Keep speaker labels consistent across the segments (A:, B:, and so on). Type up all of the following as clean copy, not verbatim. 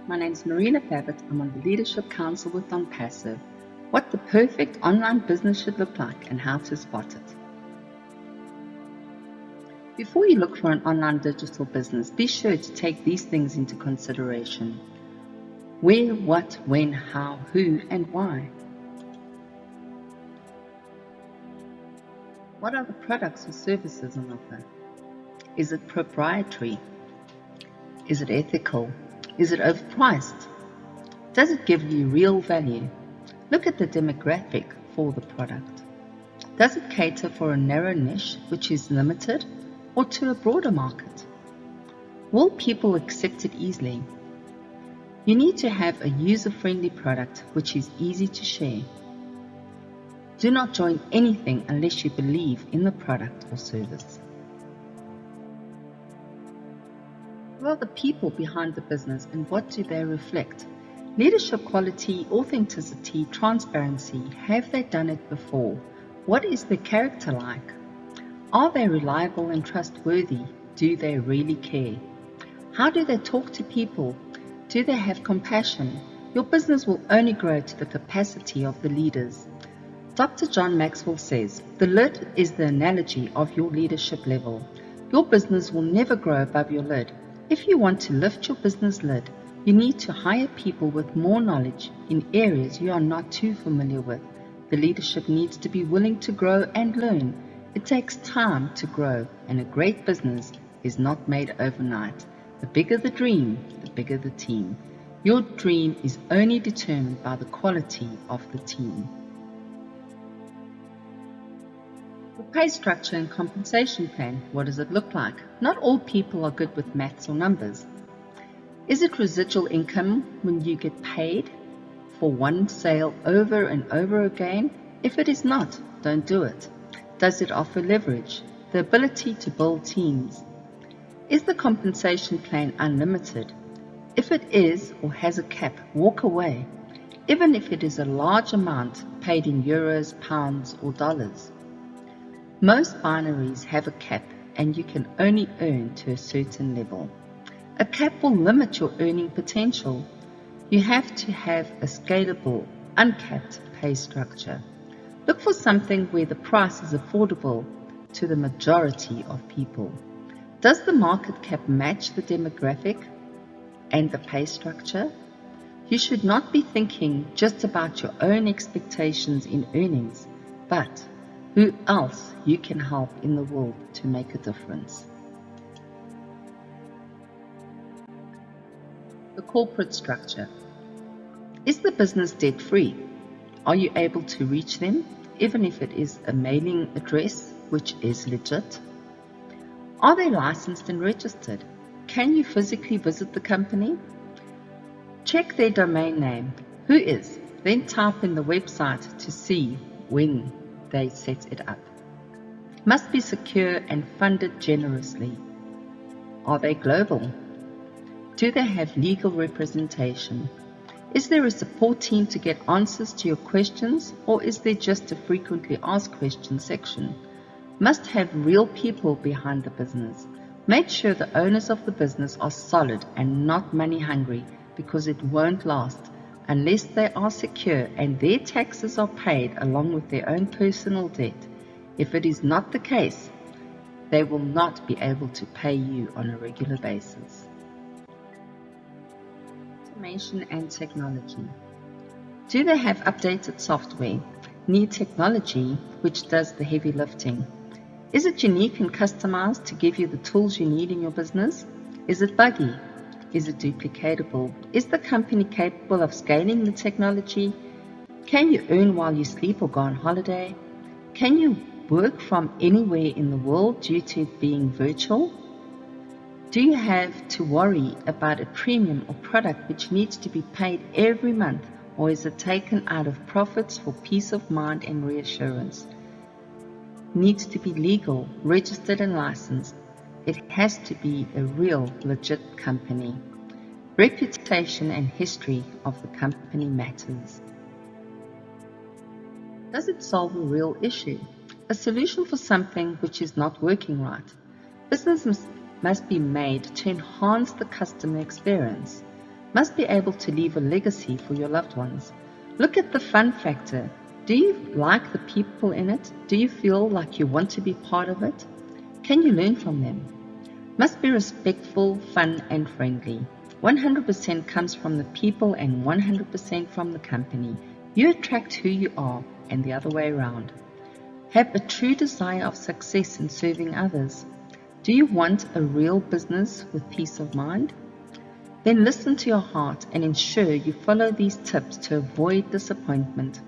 A: my name is Marina Favit. I'm on the Leadership Council with Onpassive. What the perfect online business should look like and how to spot it. Before you look for an online digital business, be sure to take these things into consideration. Where, what, when, how, who, and why. What are the products or services on offer? Is it proprietary? Is it ethical? Is it overpriced? Does it give you real value? Look at the demographic for the product. Does it cater for a narrow niche which is limited or to a broader market? Will people accept it easily? You need to have a user-friendly product which is easy to share. Do not join anything unless you believe in the product or service. Who are the people behind the business and what do they reflect? Leadership quality, authenticity, transparency. Have they done it before? What is their character like? Are they reliable and trustworthy? Do they really care? How do they talk to people? Do they have compassion? Your business will only grow to the capacity of the leaders. Dr. John Maxwell says, the lid is the analogy of your leadership level. Your business will never grow above your lid. If you want to lift your business lid, you need to hire people with more knowledge in areas you are not too familiar with. The leadership needs to be willing to grow and learn. It takes time to grow, and a great business is not made overnight. The bigger the dream, the bigger the team. Your dream is only determined by the quality of the team. The pay structure and compensation plan, what does it look like? Not all people are good with maths or numbers. Is it residual income when you get paid for one sale over and over again? If it is not, don't do it. Does it offer leverage, the ability to build teams? Is the compensation plan unlimited? If it is or has a cap, walk away, even if it is a large amount paid in euros, pounds, or dollars. Most binaries have a cap and you can only earn to a certain level. A cap will limit your earning potential. You have to have a scalable, uncapped pay structure. Look for something where the price is affordable to the majority of people. Does the market cap match the demographic and the pay structure? You should not be thinking just about your own expectations in earnings, but who else you can help in the world to make a difference. The corporate structure. Is the business debt-free? Are you able to reach them, even if it is a mailing address, which is legit? Are they licensed and registered? Can you physically visit the company? Check their domain name. Who is? Then type in the website to see when they set it up. Must be secure and funded generously. Are they global? Do they have legal representation? Is there a support team to get answers to your questions, or is there just a frequently asked questions section? Must have real people behind the business. Make sure the owners of the business are solid and not money hungry, because it won't last unless they are secure and their taxes are paid along with their own personal debt. If it is not the case, they will not be able to pay you on a regular basis. Automation and technology. Do they have updated software? Need technology which does the heavy lifting? Is it unique and customized to give you the tools you need in your business? Is it buggy? Is it duplicatable? Is the company capable of scaling the technology? Can you earn while you sleep or go on holiday? Can you work from anywhere in the world due to it being virtual? Do you have to worry about a premium or product which needs to be paid every month, or is it taken out of profits for peace of mind and reassurance? Needs to be legal, registered and licensed. It has to be a real, legit company. Reputation and history of the company matters. Does it solve a real issue? A solution for something which is not working right. Business must be made to enhance the customer experience. Must be able to leave a legacy for your loved ones. Look at the fun factor. Do you like the people in it? Do you feel like you want to be part of it? Can you learn from them? Must be respectful, fun and friendly. 100% comes from the people and 100% from the company. You attract who you are and the other way around. Have a true desire of success in serving others. Do you want a real business with peace of mind? Then listen to your heart and ensure you follow these tips to avoid disappointment.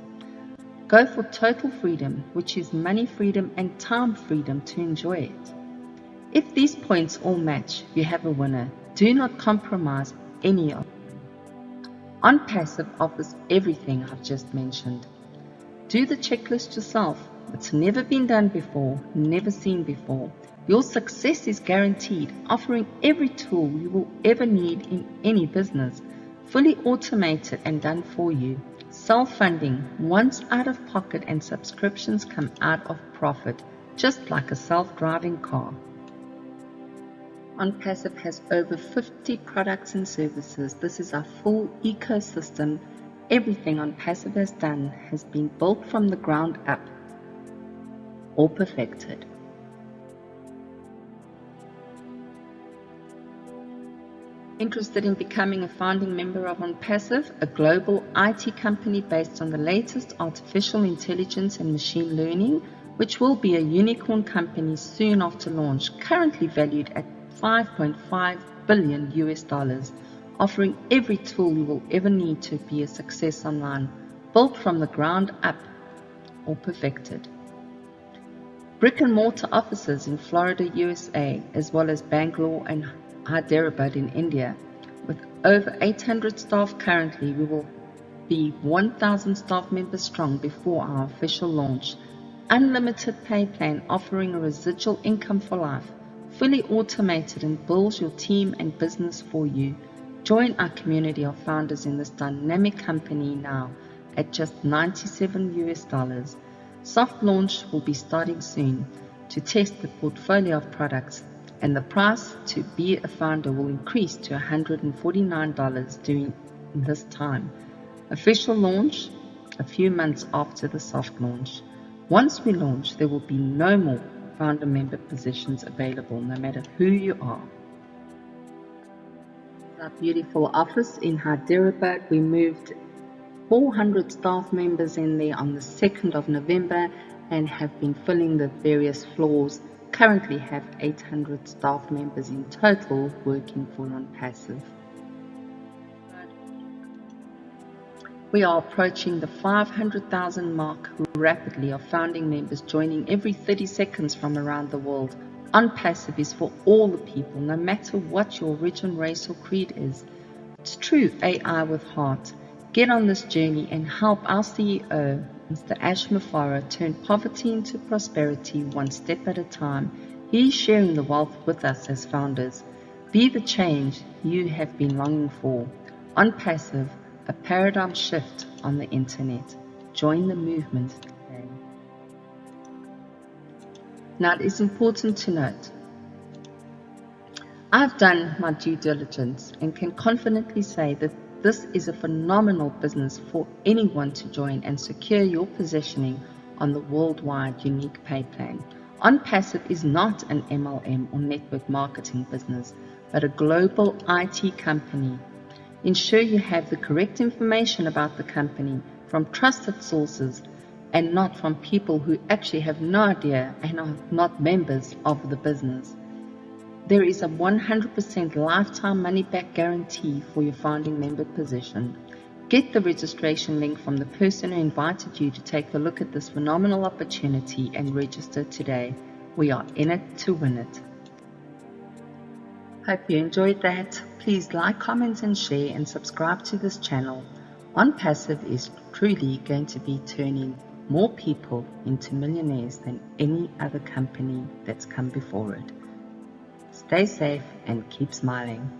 A: Go for total freedom, which is money freedom and time freedom to enjoy it. If these points all match, you have a winner. Do not compromise any of them. Onpassive offers everything I've just mentioned. Do the checklist yourself. It's never been done before, never seen before. Your success is guaranteed, offering every tool you will ever need in any business, fully automated and done for you. Self-funding, once out of pocket, and subscriptions come out of profit, just like a self-driving car. Onpassive has over 50 products and services. This is our full ecosystem. Everything Onpassive has done has been built from the ground up or perfected. Interested in becoming a founding member of Onpassive, a global IT company based on the latest artificial intelligence and machine learning, which will be a unicorn company soon after launch, currently valued at $5.5 billion US, offering every tool you will ever need to be a success online, built from the ground up or perfected. Brick and mortar offices in Florida, USA, as well as Bangalore and Hyderabad in India. With over 800 staff currently, we will be 1,000 staff members strong before our official launch. Unlimited pay plan offering a residual income for life, fully automated and builds your team and business for you. Join our community of founders in this dynamic company now at just $97 US. Soft launch will be starting soon to test the portfolio of products, and the price to be a founder will increase to $149 during this time. Official launch a few months after the soft launch. Once we launch, there will be no more founder member positions available, no matter who you are. Our beautiful office in Hyderabad, we moved 400 staff members in there on the 2nd of November and have been filling the various floors. Currently have 800 staff members in total working for Onpassive. We are approaching the 500,000 mark rapidly of founding members joining every 30 seconds from around the world. Onpassive is for all the people, no matter what your origin, race or creed is. It's true AI with heart. Get on this journey and help our CEO, Mr. Ash Mufara, turn poverty into prosperity one step at a time. He's sharing the wealth with us as founders. Be the change you have been longing for. Onpassive, a paradigm shift on the internet. Join the movement today. Now, it is important to note, I've done my due diligence and can confidently say that this is a phenomenal business for anyone to join and secure your positioning on the worldwide unique pay plan. Onpassive is not an MLM or network marketing business, but a global IT company. Ensure you have the correct information about the company from trusted sources and not from people who actually have no idea and are not members of the business. There is a 100% lifetime money-back guarantee for your founding member position. Get the registration link from the person who invited you to take a look at this phenomenal opportunity and register today. We are in it to win it. Hope you enjoyed that. Please like, comment and share and subscribe to this channel. Onpassive is truly going to be turning more people into millionaires than any other company that's come before it. Stay safe and keep smiling.